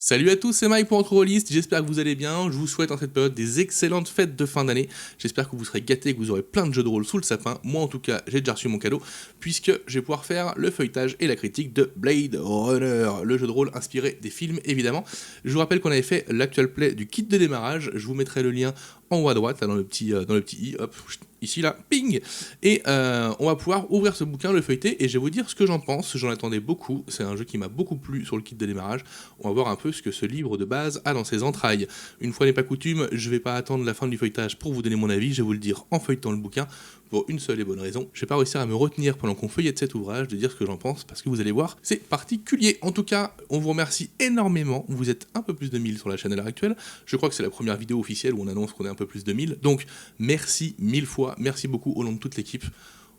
Salut à tous, c'est Mike pour Entrerolist, j'espère que vous allez bien, je vous souhaite en cette période des excellentes fêtes de fin d'année, j'espère que vous serez gâtés et que vous aurez plein de jeux de rôle sous le sapin, moi en tout cas j'ai déjà reçu mon cadeau, puisque je vais pouvoir faire le feuilletage et la critique de Blade Runner, le jeu de rôle inspiré des films évidemment. Je vous rappelle qu'on avait fait l'actual play du kit de démarrage, je vous mettrai le lien en haut à droite, là, dans le petit i, hop, ici là, ping. Et on va pouvoir ouvrir ce bouquin, le feuilleter, et je vais vous dire ce que j'en pense, j'en attendais beaucoup, c'est un jeu qui m'a beaucoup plu sur le kit de démarrage, on va voir un peu ce que ce livre de base a dans ses entrailles. Une fois n'est pas coutume, je vais pas attendre la fin du feuilletage pour vous donner mon avis, je vais vous le dire en feuilletant le bouquin, pour une seule et bonne raison, je vais pas réussir à me retenir pendant qu'on feuillette cet ouvrage de dire ce que j'en pense, parce que vous allez voir, c'est particulier. En tout cas, on vous remercie énormément, vous êtes un peu plus de 1000 sur la chaîne à l'heure actuelle, je crois que c'est la première vidéo officielle où on annonce qu'on est un peu plus de 1000, donc merci 1000 fois, merci beaucoup au nom de toute l'équipe,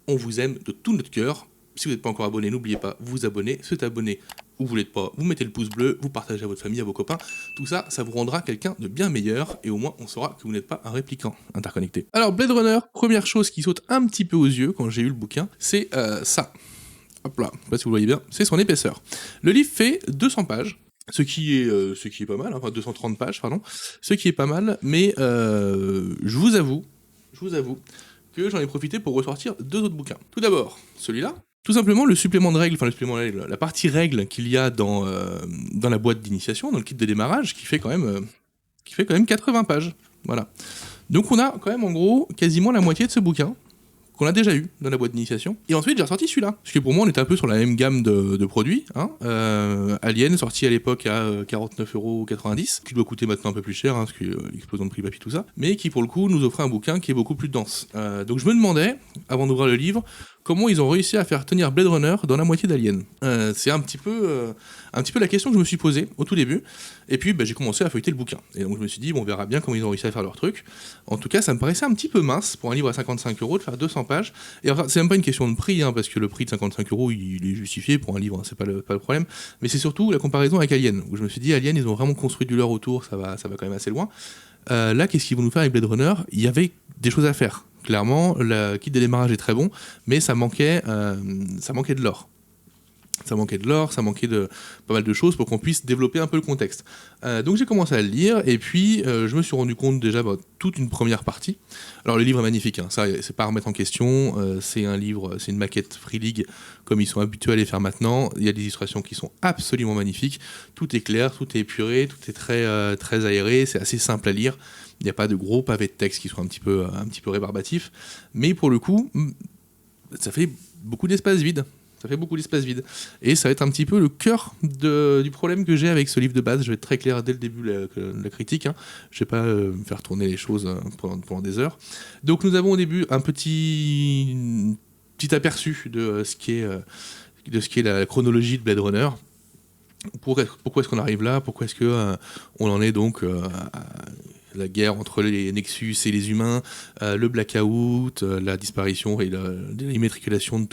on vous aime de tout notre cœur. Si vous n'êtes pas encore abonné, n'oubliez pas, vous abonner, vous êtes abonné ou vous l'êtes pas, vous mettez le pouce bleu, vous partagez à votre famille, à vos copains, tout ça, ça vous rendra quelqu'un de bien meilleur, et au moins on saura que vous n'êtes pas un répliquant interconnecté. Alors Blade Runner, première chose qui saute un petit peu aux yeux quand j'ai eu le bouquin, c'est ça. Hop là, je sais pas si vous le voyez bien, c'est son épaisseur. Le livre fait 200 pages, ce qui est pas mal, enfin 230 pages, pardon, ce qui est pas mal, mais je vous avoue que j'en ai profité pour ressortir deux autres bouquins. Tout d'abord, celui-là, tout simplement le supplément de règles, enfin le supplément de règles, la partie règles qu'il y a dans la boîte d'initiation, dans le kit de démarrage, qui fait quand même 80 pages. Voilà. Donc on a quand même en gros quasiment la moitié de ce bouquin qu'on a déjà eu dans la boîte d'initiation. Et ensuite j'ai ressorti celui-là, parce que pour moi on était un peu sur la même gamme de produits. Hein. Alien, sorti à l'époque à 49,90€, qui doit coûter maintenant un peu plus cher, hein, parce que l'explosion de prix papy tout ça, mais qui pour le coup nous offrait un bouquin qui est beaucoup plus dense. Donc je me demandais, avant d'ouvrir le livre, comment ils ont réussi à faire tenir Blade Runner dans la moitié d'Alien. C'est un petit peu la question que je me suis posée au tout début, et puis j'ai commencé à feuilleter le bouquin. Et donc je me suis dit, bon, on verra bien comment ils ont réussi à faire leur truc. En tout cas, ça me paraissait un petit peu mince pour un livre à 55€ de faire 200 pages. Et enfin, c'est même pas une question de prix, hein, parce que le prix de 55€, il est justifié pour un livre, hein, c'est pas le problème. Mais c'est surtout la comparaison avec Alien, où je me suis dit, Alien, ils ont vraiment construit du lore autour, ça va quand même assez loin. Là, qu'est-ce qu'ils vont nous faire avec Blade Runner ? Il y avait des choses à faire. Clairement, le kit de démarrage est très bon, mais ça manquait de lore. Ça manquait de pas mal de choses pour qu'on puisse développer un peu le contexte. Donc j'ai commencé à le lire, et puis je me suis rendu compte déjà toute une première partie. Alors le livre est magnifique, hein, ça c'est pas à remettre en question, c'est un livre, c'est une maquette Free League, comme ils sont habitués à les faire maintenant, il y a des illustrations qui sont absolument magnifiques, tout est clair, tout est épuré, tout est très aéré, c'est assez simple à lire, il n'y a pas de gros pavés de texte qui sont un petit peu rébarbatifs, mais pour le coup, ça fait beaucoup d'espace vide. Et ça va être un petit peu le cœur du problème que j'ai avec ce livre de base. Je vais être très clair dès le début de la critique. Hein. Je vais pas me faire tourner les choses pendant des heures. Donc nous avons au début un petit aperçu de ce qui est la chronologie de Blade Runner. Pourquoi est-ce qu'on arrive là ? Pourquoi est-ce que on en est donc à la guerre entre les Nexus et les humains, le blackout, la disparition et l'immatriculation de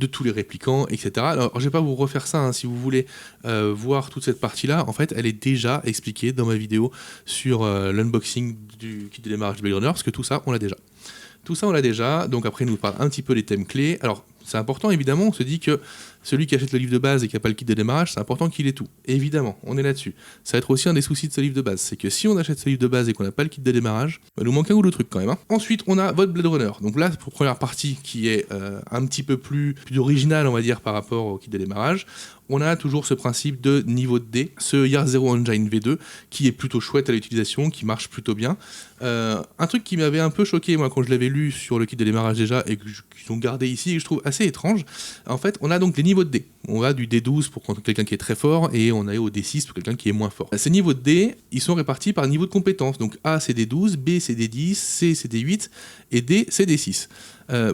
tous les réplicants, etc. Alors, je vais pas vous refaire ça, hein, si vous voulez voir toute cette partie-là, en fait, elle est déjà expliquée dans ma vidéo sur l'unboxing du kit de démarrage de Blade Runner, parce que tout ça, on l'a déjà. Donc après, il nous parle un petit peu des thèmes clés. Alors, c'est important, évidemment, on se dit que celui qui achète le livre de base et qui n'a pas le kit de démarrage, c'est important qu'il ait tout. Évidemment, on est là-dessus. Ça va être aussi un des soucis de ce livre de base, c'est que si on achète ce livre de base et qu'on n'a pas le kit de démarrage, il nous manque un ou deux trucs quand même. Hein. Ensuite, on a votre Blade Runner. Donc là, pour la première partie qui est un petit peu plus originale, on va dire, par rapport au kit de démarrage, on a toujours ce principe de niveau de dés, ce Year Zero Engine V2, qui est plutôt chouette à l'utilisation, qui marche plutôt bien. Un truc qui m'avait un peu choqué, moi, quand je l'avais lu sur le kit de démarrage déjà, et qu'ils ont gardé ici, et que je trouve assez étrange, en fait, on a donc les niveaux de dés. On va du D12 pour quelqu'un qui est très fort, et on a au D6 pour quelqu'un qui est moins fort. Ces niveaux de dés, ils sont répartis par niveau de compétence. Donc A, c'est D12, B, c'est D10, C, c'est D8, et D, c'est D6.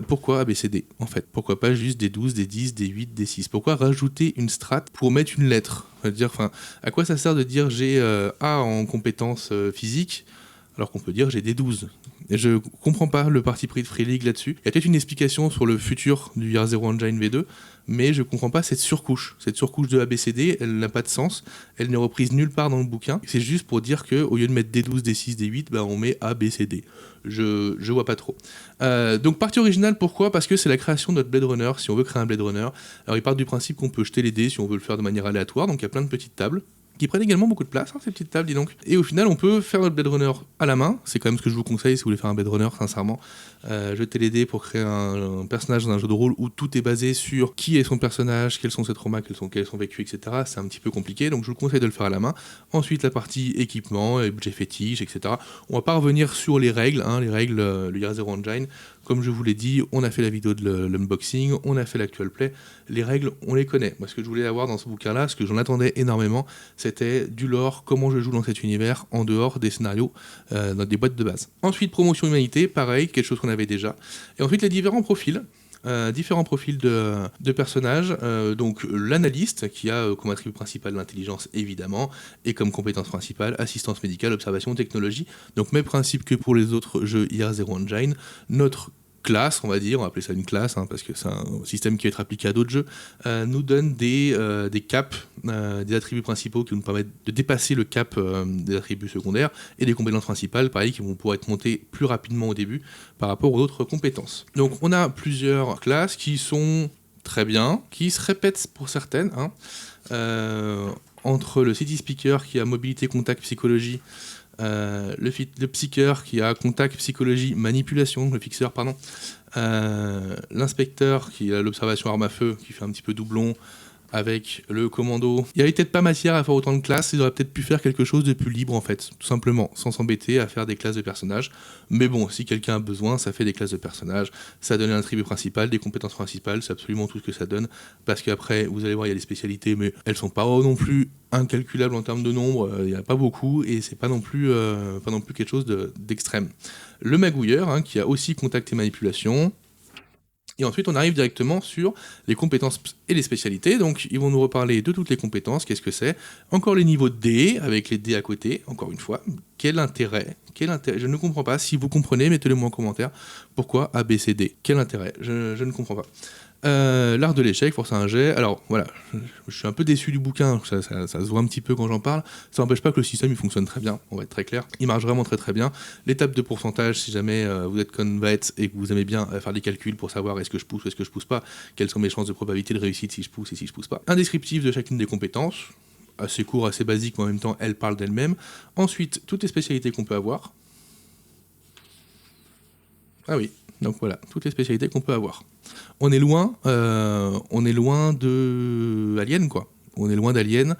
Pourquoi A, B, C, D, en fait ? Pourquoi pas juste D12, D10, D8, D6 ? Pourquoi rajouter une strat pour mettre une lettre ? À quoi ça sert de dire j'ai A en compétences physiques, alors qu'on peut dire j'ai D12 ? Et je comprends pas le parti pris de Free League là-dessus. Il y a peut-être une explication sur le futur du Year Zero Engine V2, mais je comprends pas cette surcouche. Cette surcouche de ABCD, elle n'a pas de sens. Elle n'est reprise nulle part dans le bouquin. C'est juste pour dire qu'au lieu de mettre D12, D6, D8, on met ABCD. Je vois pas trop. Donc partie originale, pourquoi ? Parce que c'est la création de notre Blade Runner, si on veut créer un Blade Runner. Alors il part du principe qu'on peut jeter les dés si on veut le faire de manière aléatoire, donc il y a plein de petites tables. qui prennent également beaucoup de place, hein, ces petites tables, dis donc. Et au final, on peut faire notre Blade Runner à la main. C'est quand même ce que je vous conseille si vous voulez faire un Blade Runner, sincèrement. Jeter les dés pour créer un personnage dans un jeu de rôle où tout est basé sur qui est son personnage, quels sont ses traumas, quels sont vécus, etc. C'est un petit peu compliqué, donc je vous conseille de le faire à la main. Ensuite, la partie équipement, objet fétiche, etc. On va pas revenir sur les règles, le Year Zero Engine. Comme je vous l'ai dit, on a fait la vidéo de l'unboxing, on a fait l'actual play. Les règles, on les connaît. Moi, ce que je voulais avoir dans ce bouquin-là, ce que j'en attendais énormément, c'était du lore, comment je joue dans cet univers, en dehors des scénarios, dans des boîtes de base. Ensuite, promotion humanité, pareil, quelque chose qu'on avait déjà. Et ensuite, les différents profils de personnages. Donc l'analyste qui a comme attribut principal l'intelligence évidemment et comme compétence principale assistance médicale, observation, technologie. Donc même principe que pour les autres jeux Year Zero Engine. Notre classe, on va appeler ça une classe, parce que c'est un système qui va être appliqué à d'autres jeux, nous donne des caps, des attributs principaux qui nous permettent de dépasser le cap des attributs secondaires, et des compétences principales, pareil, qui vont pouvoir être montées plus rapidement au début par rapport aux autres compétences. Donc on a plusieurs classes qui sont très bien, qui se répètent pour certaines, entre le City Speaker qui a mobilité, contact, psychologie, le psycheur qui a contact, psychologie, manipulation, le fixeur, pardon, l'inspecteur qui a l'observation arme à feu, qui fait un petit peu doublon avec le commando. Il n'y avait peut-être pas matière à faire autant de classes, ils auraient peut-être pu faire quelque chose de plus libre en fait, tout simplement, sans s'embêter à faire des classes de personnages. Mais bon, si quelqu'un a besoin, ça fait des classes de personnages, ça donne un attribut principal, des compétences principales, c'est absolument tout ce que ça donne, parce qu'après, vous allez voir, il y a des spécialités, mais elles sont pas non plus incalculables en termes de nombre, il n'y en a pas beaucoup, et c'est pas non plus quelque chose d'extrême. Le magouilleur, qui a aussi contact et manipulation. Et ensuite, on arrive directement sur les compétences et les spécialités. Donc, ils vont nous reparler de toutes les compétences. Qu'est-ce que c'est ? Encore les niveaux de dés, avec les dés à côté, encore une fois. Quel intérêt ? Je ne comprends pas. Si vous comprenez, mettez-le moi en commentaire. Pourquoi A, B, C, D ? Quel intérêt ? Je ne comprends pas. L'art de l'échec, force à un jet. Alors voilà, je suis un peu déçu du bouquin, ça se voit un petit peu quand j'en parle. Ça n'empêche pas que le système il fonctionne très bien, on va être très clair. Il marche vraiment très très bien. L'étape de pourcentage, si jamais vous êtes convert et que vous aimez bien faire des calculs pour savoir est-ce que je pousse ou est-ce que je pousse pas, quelles sont mes chances de probabilité de réussite si je pousse et si je pousse pas. Un descriptif de chacune des compétences, assez court, assez basique, mais en même temps elle parle d'elle-même. Ensuite, toutes les spécialités qu'on peut avoir. Ah oui, donc voilà, toutes les spécialités qu'on peut avoir. On est loin de Alien, quoi. On est loin d'Alien,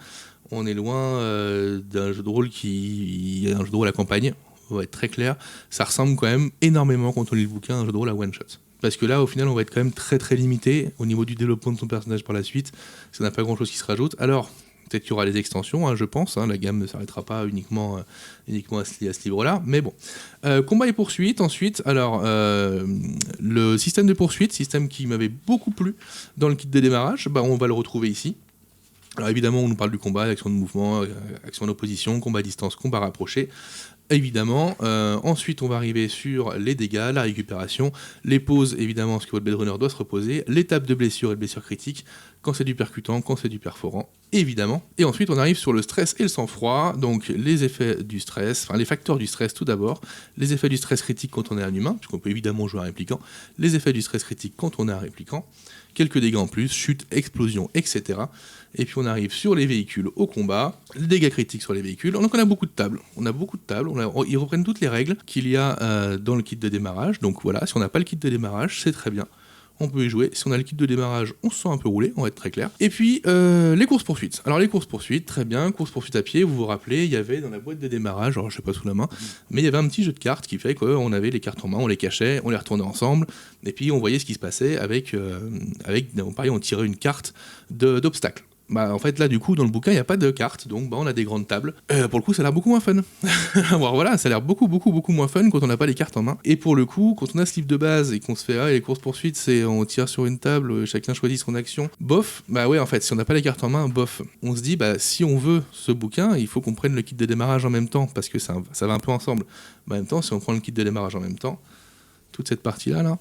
on est loin d'un jeu de rôle un jeu de rôle à campagne, on va être très clair. Ça ressemble quand même énormément, quand on lit le bouquin, à un jeu de rôle à one-shot. Parce que là, au final, on va être quand même très très limité au niveau du développement de son personnage par la suite. Ça n'a pas grand-chose qui se rajoute. Alors, peut-être qu'il y aura les extensions, je pense. La gamme ne s'arrêtera pas uniquement à ce livre-là. Mais bon. Combat et poursuite. Ensuite, alors, le système de poursuite, système qui m'avait beaucoup plu dans le kit de démarrage, on va le retrouver ici. Alors évidemment, on nous parle du combat, action de mouvement, action en opposition, combat à distance, combat rapproché. Évidemment, ensuite on va arriver sur les dégâts, la récupération, les pauses, évidemment, parce que votre Blade Runner doit se reposer, l'étape de blessure et de blessure critique, quand c'est du percutant, quand c'est du perforant, évidemment. Et ensuite on arrive sur le stress et le sang-froid, donc les effets du stress, les facteurs du stress tout d'abord, les effets du stress critique quand on est un humain, puisqu'on peut évidemment jouer un répliquant, les effets du stress critique quand on est un répliquant, quelques dégâts en plus, chute, explosion, etc. Et puis on arrive sur les véhicules au combat, les dégâts critiques sur les véhicules. Donc on a beaucoup de tables. Ils reprennent toutes les règles qu'il y a dans le kit de démarrage. Donc voilà, si on n'a pas le kit de démarrage, c'est très bien. On peut y jouer. Si on a le kit de démarrage, on se sent un peu roulé, on va être très clair. Et puis, les courses-poursuites. Alors les courses-poursuites, très bien. Courses-poursuites à pied, vous vous rappelez, il y avait dans la boîte de démarrage, alors je sais pas sous la main, mais il y avait un petit jeu de cartes qui fait qu'on avait les cartes en main, on les cachait, on les retournait ensemble, et puis on voyait ce qui se passait pareil, on tirait une carte d'obstacle. En fait là du coup dans le bouquin il n'y a pas de carte, donc on a des grandes tables. Pour le coup ça a l'air beaucoup moins fun. Alors, voilà, ça a l'air beaucoup moins fun quand on n'a pas les cartes en main. Et pour le coup quand on a ce livre de base et qu'on se fait les courses poursuites, c'est on tire sur une table, chacun choisit son action. Bof, ouais en fait si on n'a pas les cartes en main, bof. On se dit si on veut ce bouquin, il faut qu'on prenne le kit de démarrage en même temps parce que ça va un peu ensemble. En même temps si on prend le kit de démarrage en même temps, toute cette partie là,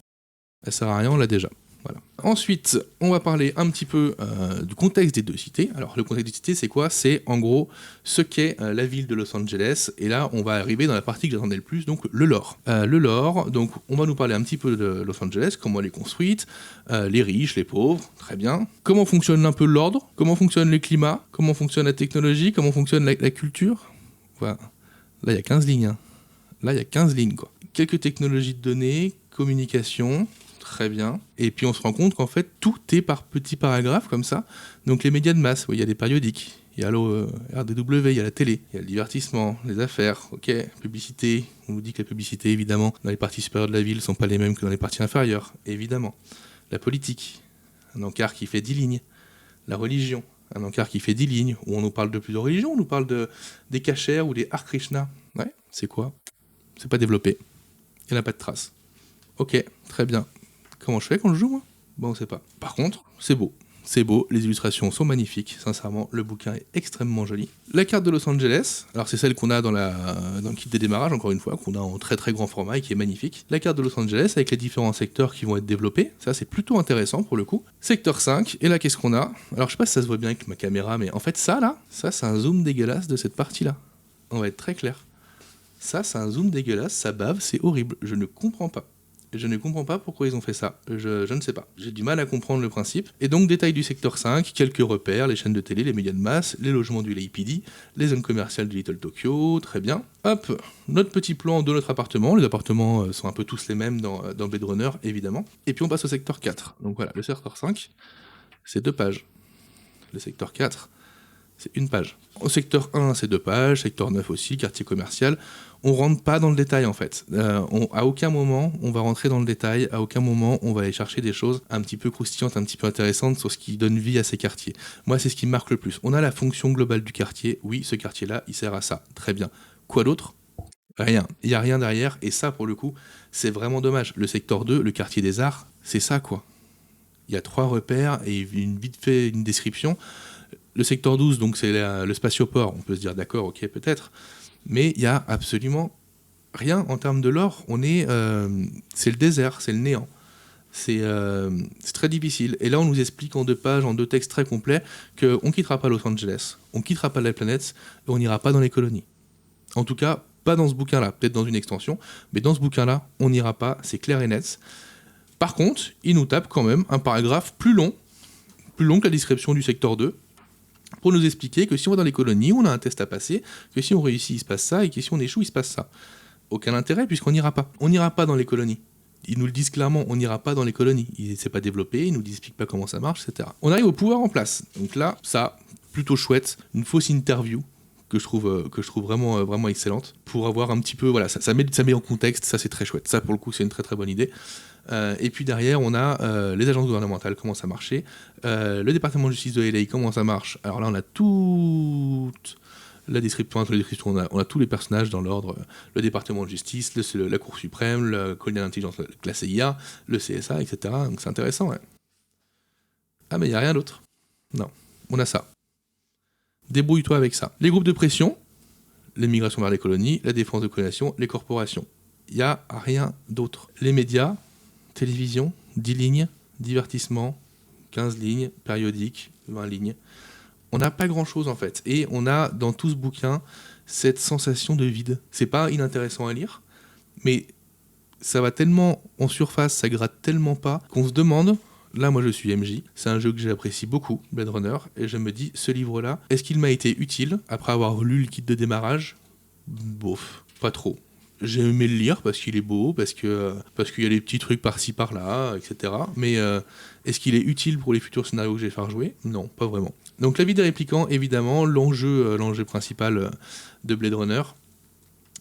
elle sert à rien, on l'a déjà. Voilà. Ensuite, on va parler un petit peu du contexte des deux cités. Alors, le contexte des cités, c'est quoi? C'est en gros ce qu'est la ville de Los Angeles. Et là, on va arriver dans la partie que j'attendais le plus, donc le lore. Le lore, donc on va nous parler un petit peu de Los Angeles, comment elle est construite, les riches, les pauvres, très bien. Comment fonctionne un peu l'ordre, comment fonctionne le climat, comment fonctionne la technologie, comment fonctionne la culture. Voilà. Là, il y a 15 lignes. Hein. Là, il y a 15 lignes, quoi. Quelques technologies de données, communication. Très bien. Et puis on se rend compte qu'en fait, tout est par petits paragraphes comme ça. Donc les médias de masse, il y a des périodiques, il y a le RDW, il y a la télé, il y a le divertissement, les affaires, ok, publicité. On nous dit que la publicité, évidemment, dans les parties supérieures de la ville, ne sont pas les mêmes que dans les parties inférieures, évidemment. La politique, un encart qui fait 10 lignes. La religion, un encart qui fait 10 lignes, où on nous parle de plusieurs religions, on nous parle des Kachers ou des Hare Krishna. Ouais, c'est quoi? C'est pas développé. Il n'y en a pas de traces. Ok, très bien. Comment je fais quand je joue, moi? Bon, on sait pas. Par contre, c'est beau. C'est beau, les illustrations sont magnifiques, sincèrement, le bouquin est extrêmement joli. La carte de Los Angeles, alors c'est celle qu'on a dans le kit des démarrages, encore une fois, qu'on a en très très grand format et qui est magnifique. La carte de Los Angeles avec les différents secteurs qui vont être développés, ça c'est plutôt intéressant pour le coup. Secteur 5, et là qu'est-ce qu'on a? Alors je sais pas si ça se voit bien avec ma caméra, mais en fait ça c'est un zoom dégueulasse de cette partie-là. On va être très clair. Ça c'est un zoom dégueulasse, ça bave, c'est horrible, je ne comprends pas. Je ne comprends pas pourquoi ils ont fait ça. Je ne sais pas. J'ai du mal à comprendre le principe. Et donc, détail du secteur 5, quelques repères, les chaînes de télé, les médias de masse, les logements du LAPD, les zones commerciales du Little Tokyo, très bien. Hop, notre petit plan de notre appartement. Les appartements sont un peu tous les mêmes dans Blade Runner, évidemment. Et puis on passe au secteur 4. Donc voilà, le secteur 5, c'est 2 pages. Le secteur 4, c'est 1 page. Au secteur 1, c'est 2 pages. Secteur 9 aussi, quartier commercial. On rentre pas dans le détail en fait. À aucun moment on va rentrer dans le détail, à aucun moment on va aller chercher des choses un petit peu croustillantes, un petit peu intéressantes sur ce qui donne vie à ces quartiers. Moi c'est ce qui me marque le plus. On a la fonction globale du quartier, oui ce quartier-là il sert à ça, très bien. Quoi d'autre? Rien. Il n'y a rien derrière et ça pour le coup c'est vraiment dommage. Le secteur 2, le quartier des arts, c'est ça quoi. Il y a 3 repères et vite fait une description. Le secteur 12 donc c'est le spatioport, on peut se dire d'accord, ok peut-être. Mais il n'y a absolument rien en termes de lore. C'est le désert, c'est le néant. C'est très difficile. Et là, on nous explique en 2 pages, en 2 textes très complets, qu'on ne quittera pas Los Angeles, on ne quittera pas la planète, et on n'ira pas dans les colonies. En tout cas, pas dans ce bouquin-là, peut-être dans une extension, mais dans ce bouquin-là, on n'ira pas, c'est clair et net. Par contre, il nous tape quand même un paragraphe plus long que la description du secteur 2, pour nous expliquer que si on va dans les colonies, on a un test à passer, que si on réussit, il se passe ça, et que si on échoue, il se passe ça. Aucun intérêt, puisqu'on n'ira pas. On n'ira pas dans les colonies. Ils nous le disent clairement, on n'ira pas dans les colonies. C'est pas développé, ils nous expliquent pas comment ça marche, etc. On arrive au pouvoir en place. Donc là, ça, plutôt chouette. Une fausse interview que je trouve vraiment, vraiment excellente, pour avoir un petit peu, voilà, ça met en contexte, ça c'est très chouette. Ça, pour le coup, c'est une très très bonne idée. Et puis derrière, on a les agences gouvernementales, comment ça marchait, le département de justice de LA, comment ça marche. Alors là, on a toute la description, on a tous les personnages dans l'ordre, le département de justice, la Cour suprême, le colonel d'intelligence, la CIA, le CSA, etc. Donc c'est intéressant, ouais. Ah, mais il n'y a rien d'autre. Non, on a ça. Débrouille-toi avec ça. Les groupes de pression, l'émigration vers les colonies, la défense de colonisation, les corporations. Il n'y a rien d'autre. Les médias, télévision, 10 lignes, divertissement, 15 lignes, périodique, 20 lignes. On n'a pas grand-chose en fait. Et on a dans tout ce bouquin cette sensation de vide. C'est pas inintéressant à lire, mais ça va tellement en surface, ça gratte tellement pas, qu'on se demande, là moi je suis MJ, c'est un jeu que j'apprécie beaucoup, Blade Runner, et je me dis, ce livre-là, est-ce qu'il m'a été utile après avoir lu le kit de démarrage? Bof, pas trop. J'ai aimé le lire parce qu'il est beau, parce qu'il y a des petits trucs par-ci par-là, etc. Mais est-ce qu'il est utile pour les futurs scénarios que je vais faire jouer? Non, pas vraiment. Donc la vie des répliquants, évidemment, l'enjeu principal de Blade Runner.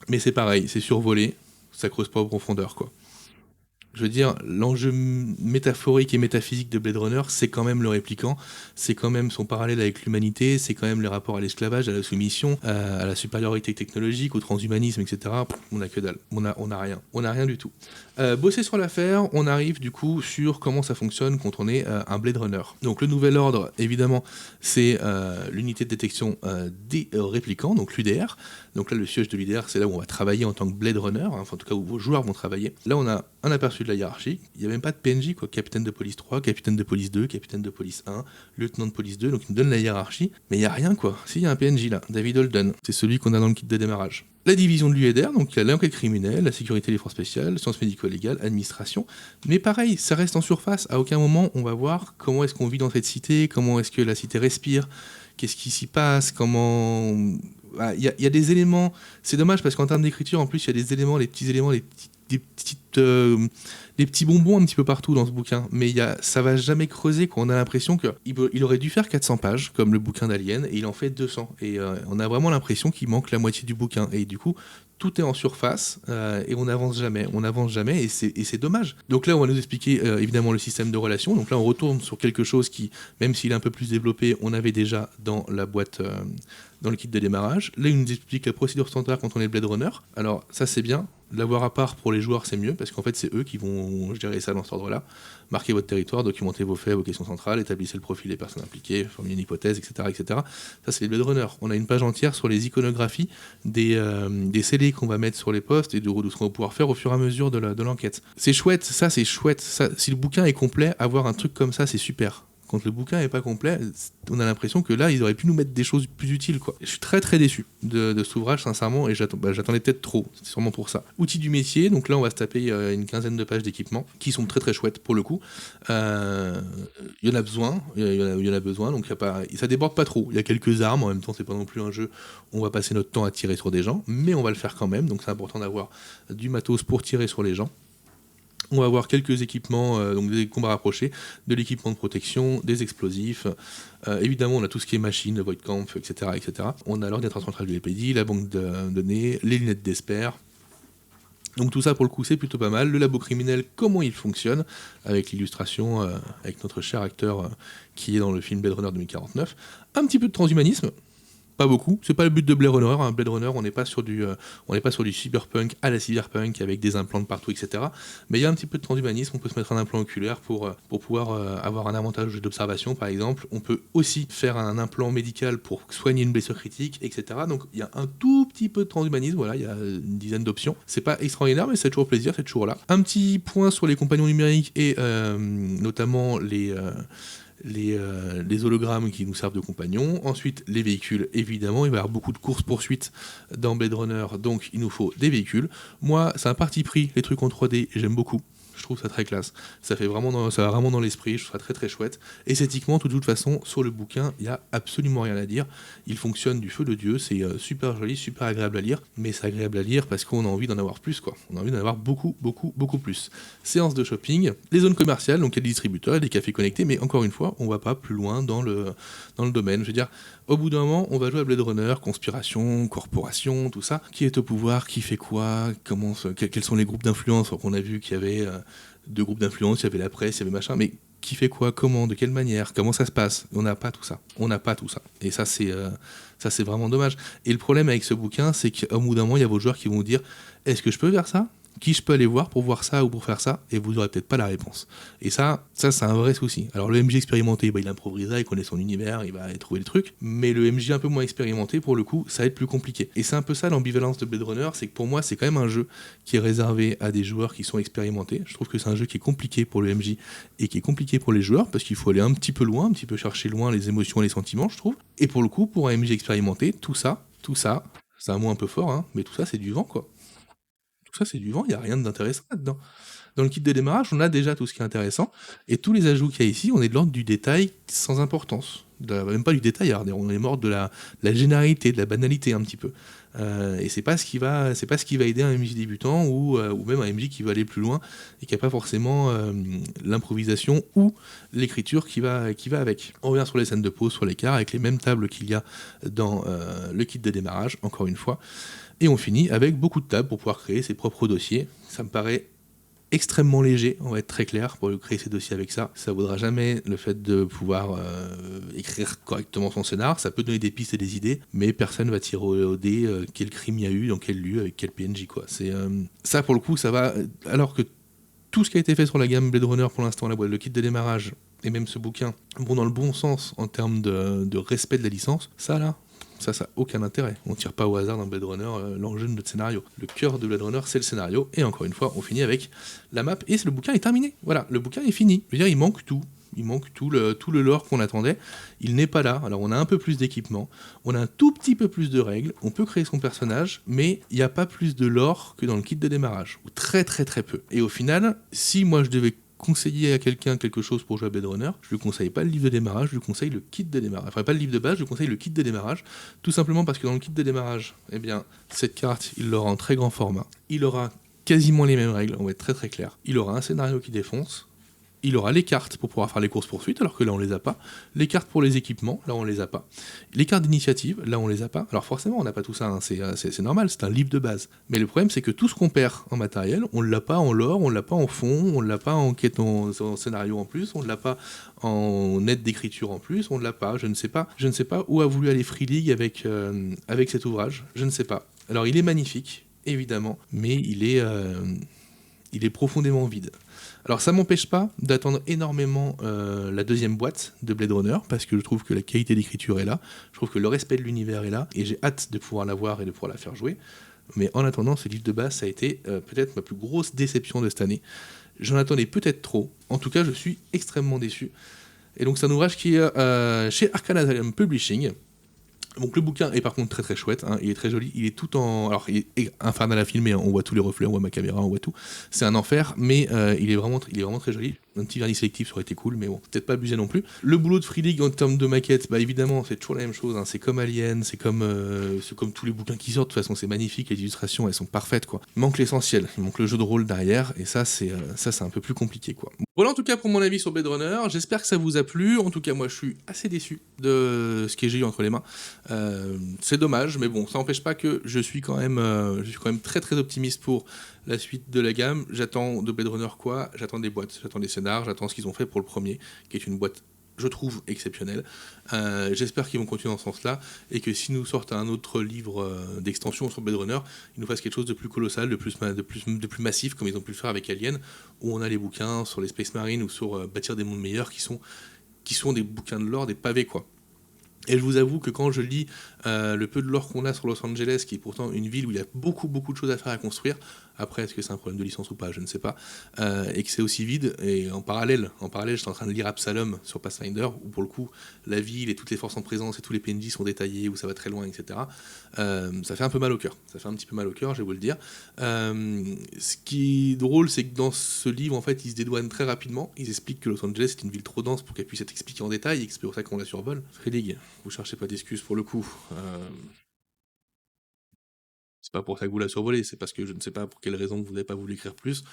Mais c'est pareil, c'est survolé, ça creuse pas en profondeur, quoi. Je veux dire, l'enjeu métaphorique et métaphysique de Blade Runner, c'est quand même le répliquant, c'est quand même son parallèle avec l'humanité, c'est quand même les rapports à l'esclavage, à la soumission, à la supériorité technologique, au transhumanisme, etc. On n'a que dalle, on n'a rien, on n'a rien du tout. Bosser sur l'affaire, on arrive du coup sur comment ça fonctionne quand on est un Blade Runner. Donc le nouvel ordre, évidemment, c'est l'unité de détection des répliquants, donc l'UDR. Donc là, le siège de l'UDR, c'est là où on va travailler en tant que Blade Runner, hein, enfin, en tout cas où vos joueurs vont travailler. Là, on a un aperçu de la hiérarchie. Il n'y a même pas de PNJ, quoi. Capitaine de police 3, capitaine de police 2, capitaine de police 1, lieutenant de police 2, donc il me donne la hiérarchie, mais il n'y a rien, quoi. Si, il y a un PNJ là, David Holden, c'est celui qu'on a dans le kit de démarrage. La division de l'UEDR, donc il y a l'enquête criminelle, la sécurité des forces spéciales, sciences médico-légales, administration, mais pareil, ça reste en surface, à aucun moment on va voir comment est-ce qu'on vit dans cette cité, comment est-ce que la cité respire, qu'est-ce qui s'y passe, comment... Il y a des éléments, c'est dommage parce qu'en termes d'écriture, en plus, il y a des éléments, les petits éléments, des petits bonbons un petit peu partout dans ce bouquin, mais ça va jamais creuser, quoi. On a l'impression qu'il aurait dû faire 400 pages, comme le bouquin d'Alien, et il en fait 200. Et on a vraiment l'impression qu'il manque la moitié du bouquin. Et du coup, tout est en surface, et on n'avance jamais, et c'est dommage. Donc là, on va nous expliquer évidemment le système de relations. Donc là, on retourne sur quelque chose qui, même s'il est un peu plus développé, on avait déjà dans la boîte... dans le kit de démarrage. Là, il nous explique la procédure standard quand on est Blade Runner. Alors, ça, c'est bien. L'avoir à part pour les joueurs, c'est mieux, parce qu'en fait, c'est eux qui vont gérer ça dans cet ordre-là. Marquez votre territoire, documentez vos faits, vos questions centrales, établissez le profil des personnes impliquées, formulez une hypothèse, etc., etc. Ça, c'est les Blade Runner. On a une page entière sur les iconographies des scellés qu'on va mettre sur les postes et de ce qu'on va pouvoir faire au fur et à mesure de l'enquête. C'est chouette, ça, c'est chouette. Ça, si le bouquin est complet, avoir un truc comme ça, c'est super. Quand le bouquin n'est pas complet, on a l'impression que là, ils auraient pu nous mettre des choses plus utiles, quoi. Je suis très très déçu de cet ouvrage, sincèrement, et j'attendais peut-être trop, c'est sûrement pour ça. Outils du métier, donc là, on va se taper une quinzaine de pages d'équipement, qui sont très très chouettes pour le coup. Il y en a besoin, donc ça déborde pas trop. Il y a quelques armes, en même temps, c'est pas non plus un jeu où on va passer notre temps à tirer sur des gens, mais on va le faire quand même, donc c'est important d'avoir du matos pour tirer sur les gens. On va avoir quelques équipements, donc des combats rapprochés, de l'équipement de protection, des explosifs. Évidemment, on a tout ce qui est machine, le Void Camp, etc., etc. On a l'ordinateur central du LPD, la banque de données, les lunettes d'Esper. Donc tout ça, pour le coup, c'est plutôt pas mal. Le labo criminel, comment il fonctionne, avec l'illustration, avec notre cher acteur qui est dans le film Blade Runner 2049. Un petit peu de transhumanisme. Pas beaucoup, c'est pas le but de Blade Runner. Hein. Blade Runner, on n'est pas sur du cyberpunk à la cyberpunk avec des implants de partout, etc. Mais il y a un petit peu de transhumanisme. On peut se mettre un implant oculaire pour pouvoir avoir un avantage d'observation, par exemple. On peut aussi faire un implant médical pour soigner une blessure critique, etc. Donc il y a un tout petit peu de transhumanisme. Voilà, il y a une dizaine d'options. C'est pas extraordinaire, mais c'est toujours plaisir, c'est toujours là. Un petit point sur les compagnons numériques et notamment les hologrammes qui nous servent de compagnons. Ensuite, les véhicules, évidemment, il va y avoir beaucoup de courses-poursuites dans Blade Runner, donc il nous faut des véhicules. Moi, c'est un parti pris, les trucs en 3D, j'aime beaucoup. Je trouve ça très classe. Ça va vraiment dans l'esprit, je trouve ça très très chouette. Esthétiquement, de toute façon, sur le bouquin, il n'y a absolument rien à dire. Il fonctionne du feu de Dieu, c'est super joli, super agréable à lire, mais c'est agréable à lire parce qu'on a envie d'en avoir plus, quoi. On a envie d'en avoir beaucoup, beaucoup, beaucoup plus. Séance de shopping, les zones commerciales, donc il y a des distributeurs, des cafés connectés, mais encore une fois, on va pas plus loin dans le domaine. Je veux dire, au bout d'un moment, on va jouer à Blade Runner, conspiration, corporation, tout ça. Qui est au pouvoir, qui fait quoi, quels sont les groupes d'influence. On a vu qu'il y avait deux groupes d'influence, il y avait la presse, il y avait machin, mais qui fait quoi, comment, de quelle manière, comment ça se passe. On n'a pas tout ça. Et ça, c'est vraiment dommage. Et le problème avec ce bouquin, c'est qu'au bout d'un moment, il y a vos joueurs qui vont vous dire, est-ce que je peux faire ça ? Qui je peux aller voir pour voir ça ou pour faire ça, et vous n'aurez peut-être pas la réponse. Et ça c'est un vrai souci. Alors le MJ expérimenté, il improvisera, il connaît son univers, il va trouver le truc, mais le MJ un peu moins expérimenté, pour le coup, ça va être plus compliqué. Et c'est un peu ça l'ambivalence de Blade Runner, c'est que pour moi, c'est quand même un jeu qui est réservé à des joueurs qui sont expérimentés. Je trouve que c'est un jeu qui est compliqué pour le MJ et qui est compliqué pour les joueurs, parce qu'il faut aller un petit peu loin, un petit peu chercher loin les émotions et les sentiments, je trouve. Et pour le coup, pour un MJ expérimenté, tout ça, c'est un mot un peu fort, hein, mais tout ça, c'est du vent, quoi. Tout ça, c'est du vent, il n'y a rien d'intéressant là-dedans. Dans le kit de démarrage, on a déjà tout ce qui est intéressant, et tous les ajouts qu'il y a ici, on est de l'ordre du détail sans importance. Même pas du détail, on est mort de la généralité, de la banalité un petit peu. Et c'est pas ce qui va aider un MJ débutant ou même un MJ qui va aller plus loin et qui n'a pas forcément l'improvisation ou l'écriture qui va avec. On revient sur les scènes de pause, sur l'écart, avec les mêmes tables qu'il y a dans le kit de démarrage, encore une fois. Et on finit avec beaucoup de tables pour pouvoir créer ses propres dossiers. Ça me paraît extrêmement léger, on va être très clair, pour créer ses dossiers avec ça. Ça ne vaudra jamais le fait de pouvoir écrire correctement son scénar. Ça peut donner des pistes et des idées, mais personne ne va tirer au dé quel crime il y a eu, dans quel lieu, avec quel PNJ, quoi. Ça, pour le coup, ça va... Alors que tout ce qui a été fait sur la gamme Blade Runner pour l'instant, le kit de démarrage, et même ce bouquin, vont dans le bon sens en termes de respect de la licence, ça là... Ça a aucun intérêt. On tire pas au hasard dans Blade Runner l'enjeu de notre scénario. Le cœur de Blade Runner, c'est le scénario, et encore une fois, on finit avec la map, et le bouquin est terminé. Voilà, le bouquin est fini. Je veux dire, il manque tout. Il manque tout le lore qu'on attendait. Il n'est pas là. Alors on a un peu plus d'équipement, on a un tout petit peu plus de règles, on peut créer son personnage, mais il n'y a pas plus de lore que dans le kit de démarrage. Ou très très très peu. Et au final, si moi je devais conseiller à quelqu'un quelque chose pour jouer à Blade Runner, je lui conseille pas le livre de démarrage, je lui conseille le kit de démarrage. Enfin pas le livre de base, je lui conseille le kit de démarrage, tout simplement parce que dans le kit de démarrage, eh bien, cette carte, il l'aura en très grand format. Il aura quasiment les mêmes règles, on va être très très clair. Il aura un scénario qui défonce. Il aura les cartes pour pouvoir faire les courses-poursuites, alors que là on les a pas. Les cartes pour les équipements, là on les a pas. Les cartes d'initiative, là on les a pas. Alors forcément on n'a pas tout ça, hein. C'est normal, c'est un livre de base. Mais le problème c'est que tout ce qu'on perd en matériel, on l'a pas en lore, on l'a pas en fond, on l'a pas en quête en scénario en plus, on l'a pas en aide d'écriture en plus, on l'a pas, je ne sais pas où a voulu aller Free League avec cet ouvrage, je ne sais pas. Alors il est magnifique, évidemment, mais il est profondément vide. Alors ça m'empêche pas d'attendre énormément la deuxième boîte de Blade Runner, parce que je trouve que la qualité d'écriture est là, je trouve que le respect de l'univers est là, et j'ai hâte de pouvoir la voir et de pouvoir la faire jouer. Mais en attendant, ce livre de base, ça a été peut-être ma plus grosse déception de cette année. J'en attendais peut-être trop, en tout cas je suis extrêmement déçu. Et donc c'est un ouvrage qui est chez Arcana Asylum Publishing. Donc le bouquin est par contre très très chouette, hein, il est très joli, il est tout en... Alors il est infernal à filmer, hein, on voit tous les reflets, on voit ma caméra, on voit tout. C'est un enfer, mais il est vraiment très joli. Un petit vernis sélectif ça aurait été cool, mais bon, peut-être pas abusé non plus. Le boulot de Free League en termes de maquette, bah évidemment c'est toujours la même chose, hein, c'est comme Alien, c'est comme tous les bouquins qui sortent, de toute façon c'est magnifique, les illustrations elles sont parfaites quoi. Il manque l'essentiel, il manque le jeu de rôle derrière, et ça c'est un peu plus compliqué quoi. Voilà en tout cas pour mon avis sur Blade Runner, j'espère que ça vous a plu, en tout cas moi je suis assez déçu de ce que j'ai eu entre les mains. C'est dommage, mais bon, ça n'empêche pas que je suis quand même très très optimiste pour la suite de la gamme. J'attends de Blade Runner quoi? J'attends des boîtes, j'attends des scénars, j'attends ce qu'ils ont fait pour le premier, qui est une boîte, je trouve, exceptionnelle. J'espère qu'ils vont continuer dans ce sens-là, et que si nous sortent un autre livre d'extension sur Blade Runner, ils nous fassent quelque chose de plus colossal, de plus massif, comme ils ont pu le faire avec Alien, où on a les bouquins sur les Space Marines ou sur bâtir des mondes meilleurs qui sont des bouquins de lore, des pavés quoi. Et je vous avoue que quand je lis le peu de lore qu'on a sur Los Angeles, qui est pourtant une ville où il y a beaucoup de choses à faire, à construire, après est-ce que c'est un problème de licence ou pas, je ne sais pas, et que c'est aussi vide, et en parallèle j'étais en train de lire Absalom sur Pathfinder, où pour le coup la ville et toutes les forces en présence et tous les PNJ sont détaillés, où ça va très loin, etc. Ça fait un peu mal au cœur, ça fait un petit peu mal au cœur, je vais vous le dire. Ce qui est drôle, c'est que dans ce livre, en fait, ils se dédouanent très rapidement, ils expliquent que Los Angeles est une ville trop dense pour qu'elle puisse être expliquée en détail, et que c'est pour ça qu'on la survole. Free League, vous cherchez pas d'excuses pour le coup. C'est pas pour ça que vous la survolez, c'est parce que je ne sais pas pour quelle raison vous n'avez pas voulu écrire plus.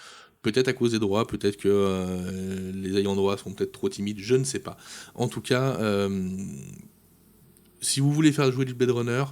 Peut-être à cause des droits, peut-être que les ayants droit sont peut-être trop timides, je ne sais pas. En tout cas, si vous voulez faire jouer du Blade Runner,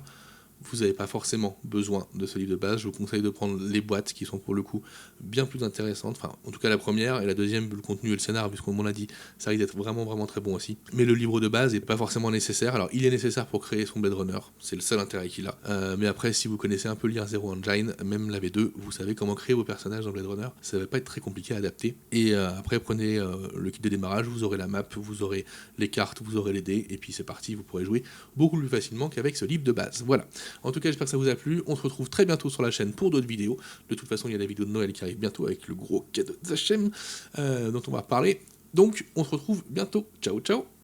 vous n'avez pas forcément besoin de ce livre de base. Je vous conseille de prendre les boîtes qui sont pour le coup bien plus intéressantes. Enfin, en tout cas la première, et la deuxième, le contenu et le scénar, puisqu'on m'en a dit, ça risque d'être vraiment très bon aussi. Mais le livre de base n'est pas forcément nécessaire. Alors il est nécessaire pour créer son Blade Runner, c'est le seul intérêt qu'il a. Mais après, si vous connaissez un peu Year Zero Engine, même la V2, vous savez comment créer vos personnages dans Blade Runner. Ça va pas être très compliqué à adapter. Et après, prenez le kit de démarrage, vous aurez la map, vous aurez les cartes, vous aurez les dés, et puis c'est parti, vous pourrez jouer beaucoup plus facilement qu'avec ce livre de base. Voilà. En tout cas, j'espère que ça vous a plu. On se retrouve très bientôt sur la chaîne pour d'autres vidéos. De toute façon, il y a la vidéo de Noël qui arrive bientôt avec le gros cadeau de Zachem dont on va parler. Donc, on se retrouve bientôt. Ciao, ciao!